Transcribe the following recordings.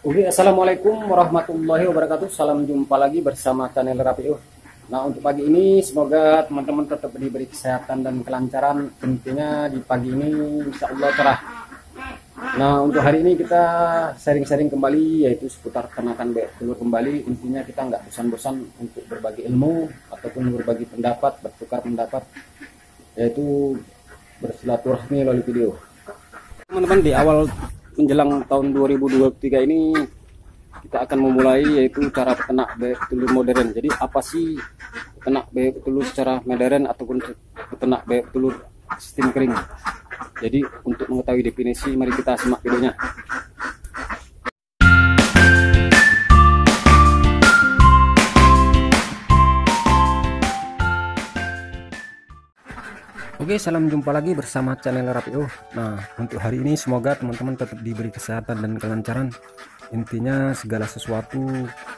Oke, assalamualaikum warahmatullahi wabarakatuh. Salam jumpa lagi bersama channel Rapiu. Nah, untuk pagi ini semoga teman-teman tetap diberi kesehatan dan kelancaran. Tentunya di pagi ini insya Allah cerah. Nah, untuk hari ini kita sharing-sharing kembali yaitu seputar ternakan bebek telur kembali. Intinya kita nggak bosan-bosan untuk berbagi ilmu ataupun berbagi pendapat, bertukar pendapat, yaitu bersilaturahmi melalui video. Teman-teman, di awal menjelang tahun 2023 ini kita akan memulai yaitu cara peternak bebek telur modern. Jadi apa sih peternak bebek telur secara modern ataupun peternak bebek telur sistem kering? Jadi untuk mengetahui definisi mari kita simak videonya. Oke, salam jumpa lagi bersama channel Rapiu. Nah, untuk hari ini semoga teman-teman tetap diberi kesehatan dan kelancaran. Intinya segala sesuatu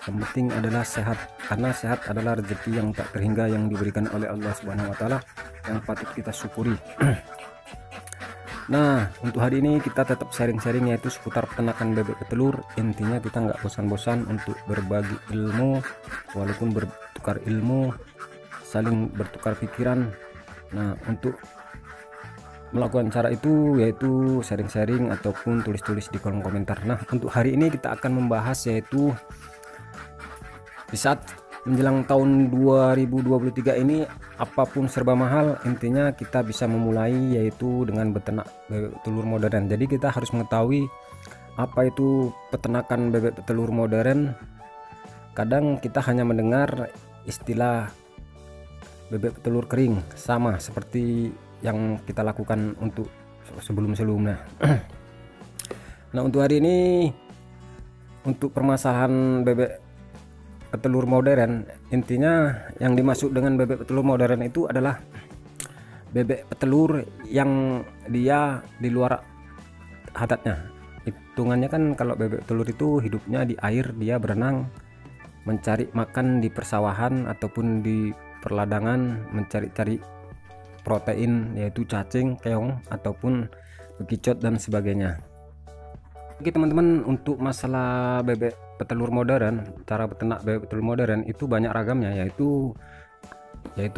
yang penting adalah sehat, karena sehat adalah rezeki yang tak terhingga yang diberikan oleh Allah Subhanahu wa taala yang patut kita syukuri. Nah, untuk hari ini kita tetap sharing-sharing yaitu seputar peternakan bebek petelur. Intinya kita nggak bosan-bosan untuk berbagi ilmu, walaupun bertukar ilmu, saling bertukar pikiran. Nah, untuk melakukan cara itu yaitu sharing-sharing ataupun tulis-tulis di kolom komentar. Nah, untuk hari ini kita akan membahas yaitu di saat menjelang tahun 2023 ini apapun serba mahal, intinya kita bisa memulai yaitu dengan beternak bebek telur modern. Jadi kita harus mengetahui apa itu peternakan bebek telur modern. Kadang kita hanya mendengar istilah bebek telur kering, sama seperti yang kita lakukan untuk sebelum-sebelumnya. Nah, untuk hari ini untuk permasalahan bebek petelur modern, intinya yang dimaksud dengan bebek petelur modern itu adalah bebek petelur yang dia di luar habitatnya. Hitungannya kan kalau bebek telur itu hidupnya di air, dia berenang mencari makan di persawahan ataupun di perladangan, mencari-cari protein yaitu cacing, keong ataupun bekicot dan sebagainya. Oke teman-teman, untuk masalah bebek petelur modern, cara beternak bebek petelur modern itu banyak ragamnya, yaitu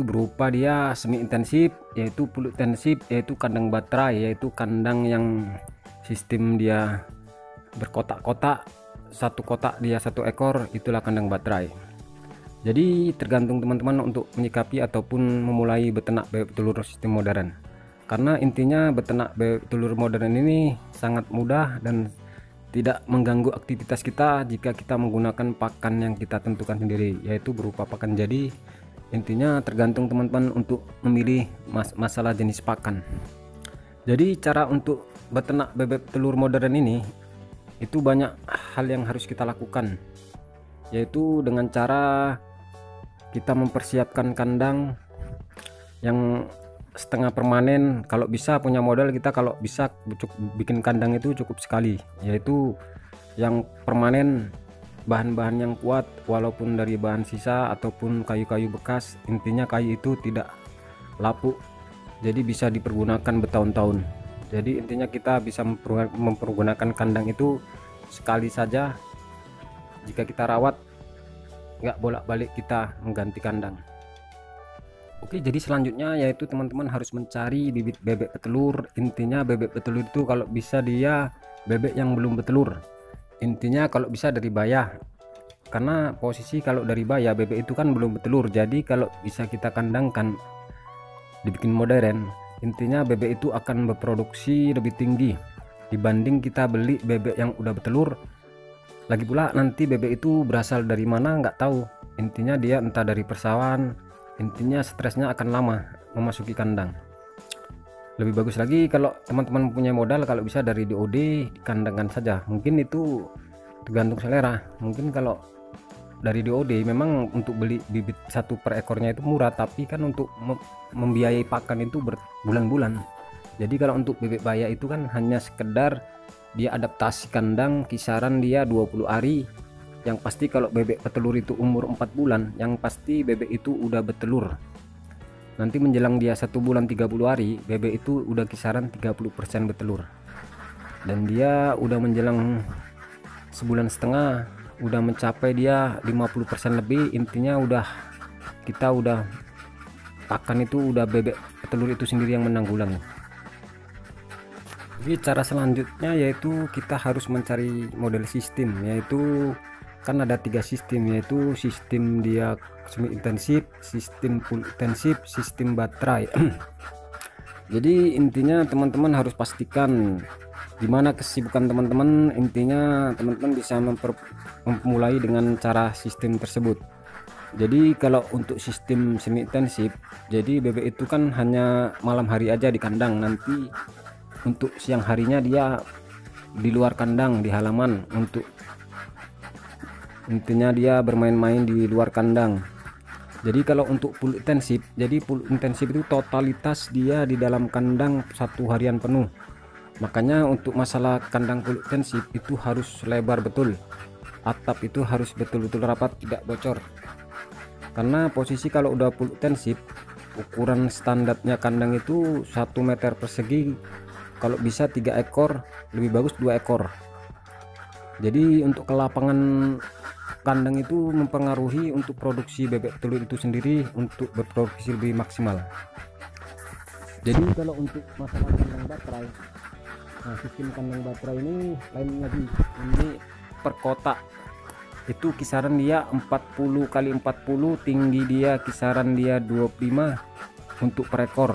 berupa dia semi intensif, yaitu full intensif, yaitu kandang baterai, yaitu kandang yang sistem dia berkotak-kotak, satu kotak dia satu ekor, itulah kandang baterai. Jadi tergantung teman-teman untuk menyikapi ataupun memulai beternak bebek telur sistem modern. Karena intinya beternak bebek telur modern ini sangat mudah dan tidak mengganggu aktivitas kita jika kita menggunakan pakan yang kita tentukan sendiri, yaitu berupa pakan jadi. Intinya tergantung teman-teman untuk memilih masalah jenis pakan. Jadi cara untuk beternak bebek telur modern ini itu banyak hal yang harus kita lakukan, yaitu dengan cara kita mempersiapkan kandang yang setengah permanen. Kalau bisa punya modal, kita kalau bisa bikin kandang itu cukup sekali, yaitu yang permanen, bahan-bahan yang kuat walaupun dari bahan sisa ataupun kayu-kayu bekas. Intinya kayu itu tidak lapuk, jadi bisa dipergunakan bertahun-tahun. Jadi intinya kita bisa mempergunakan kandang itu sekali saja. Jika kita rawat, nggak bolak-balik kita mengganti kandang. Oke, jadi selanjutnya yaitu teman-teman harus mencari bibit bebek petelur. Intinya bebek petelur itu kalau bisa dia bebek yang belum bertelur. Intinya kalau bisa dari bayah, karena posisi kalau dari bayah bebek itu kan belum bertelur. Jadi kalau bisa kita kandangkan dibikin modern, intinya bebek itu akan berproduksi lebih tinggi dibanding kita beli bebek yang udah bertelur. Lagi pula nanti bebek itu berasal dari mana nggak tahu, intinya dia entah dari persawahan, intinya stresnya akan lama memasuki kandang. Lebih bagus lagi kalau teman-teman punya modal, kalau bisa dari DOD dikandangkan saja. Mungkin itu tergantung selera. Mungkin kalau dari DOD memang untuk beli bibit satu per ekornya itu murah, tapi kan untuk membiayai pakan itu berbulan-bulan. Jadi kalau untuk bebek bayah itu kan hanya sekedar dia adaptasi kandang, kisaran dia 20 hari. Yang pasti kalau bebek petelur itu umur 4 bulan, yang pasti bebek itu udah bertelur. Nanti menjelang dia 1 bulan 30 hari, bebek itu udah kisaran 30% bertelur. Dan dia udah menjelang sebulan setengah udah mencapai dia 50% lebih, intinya kita udah pakan itu udah bebek petelur itu sendiri yang menanggulangi. Jadi cara selanjutnya yaitu kita harus mencari model sistem, yaitu kan ada 3 sistem, yaitu sistem dia semi intensif, sistem full intensif, sistem baterai. Jadi intinya teman-teman harus pastikan gimana kesibukan teman-teman, intinya teman-teman bisa memulai dengan cara sistem tersebut. Jadi kalau untuk sistem semi intensif, jadi bebek itu kan hanya malam hari aja di kandang, nanti untuk siang harinya dia di luar kandang di halaman, untuk intinya dia bermain-main di luar kandang. Jadi kalau untuk full intensif, jadi full intensif itu totalitas dia di dalam kandang 1 harian penuh. Makanya untuk masalah kandang full intensif itu harus lebar betul, atap itu harus betul-betul rapat, tidak bocor. Karena posisi kalau udah full intensif, ukuran standarnya kandang itu 1 meter persegi, kalau bisa 3 ekor, lebih bagus 2 ekor. Jadi untuk kelapangan kandang itu mempengaruhi untuk produksi bebek telur itu sendiri untuk berproduksi lebih maksimal. Jadi kalau untuk masalah kandang baterai, nah sistem kandang baterai ini lain lagi, ini per kotak itu kisaran dia 40 kali 40, tinggi dia kisaran dia 25 untuk per ekor.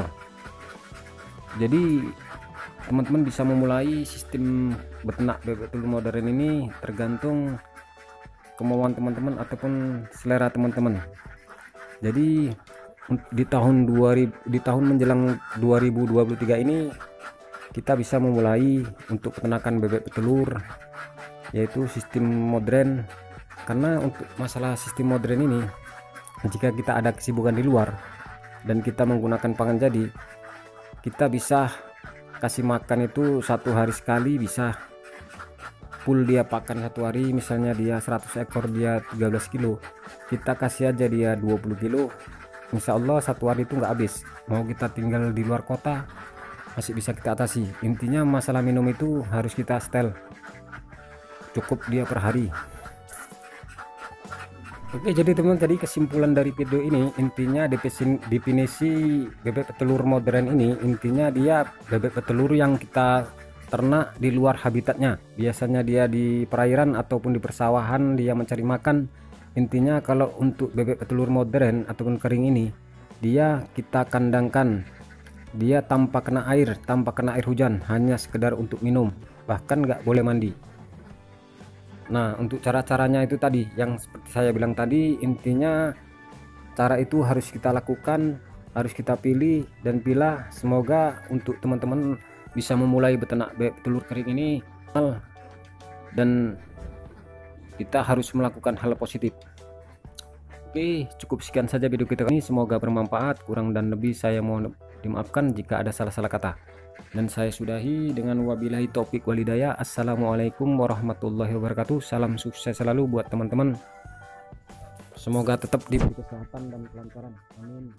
Jadi teman-teman bisa memulai sistem beternak bebek telur modern ini tergantung kemauan teman-teman ataupun selera teman-teman. Jadi di tahun menjelang 2023 ini kita bisa memulai untuk peternakan bebek petelur yaitu sistem modern. Karena untuk masalah sistem modern ini, jika kita ada kesibukan di luar dan kita menggunakan pangan jadi, kita bisa kasih makan itu 1 hari sekali, bisa full dia pakan 1 hari, misalnya dia 100 ekor dia 13 kilo, kita kasih aja dia 20 kilo, insya Allah 1 hari itu nggak habis. Mau kita tinggal di luar kota masih bisa kita atasi. Intinya masalah minum itu harus kita setel, cukup dia per hari. Oke, jadi teman, tadi kesimpulan dari video ini, intinya definisi bebek petelur modern ini, intinya dia bebek petelur yang kita ternak di luar habitatnya. Biasanya dia di perairan ataupun di persawahan dia mencari makan. Intinya kalau untuk bebek petelur modern ataupun kering ini, dia kita kandangkan dia tanpa kena air hujan, hanya sekedar untuk minum, bahkan nggak boleh mandi. Nah untuk cara-caranya itu tadi yang seperti saya bilang tadi, intinya cara itu harus kita lakukan, harus kita pilih dan pilah. Semoga untuk teman-teman bisa memulai beternak bebek telur kering ini, dan kita harus melakukan hal positif. Oke, cukup sekian saja video kita ini, semoga bermanfaat. Kurang dan lebih saya mohon dimaafkan jika ada salah-salah kata. Dan saya sudahi dengan wabillahi taufik walhidayah. Assalamualaikum warahmatullahi wabarakatuh. Salam sukses selalu buat teman-teman. Semoga tetap diberi kesehatan dan kelancaran. Amin.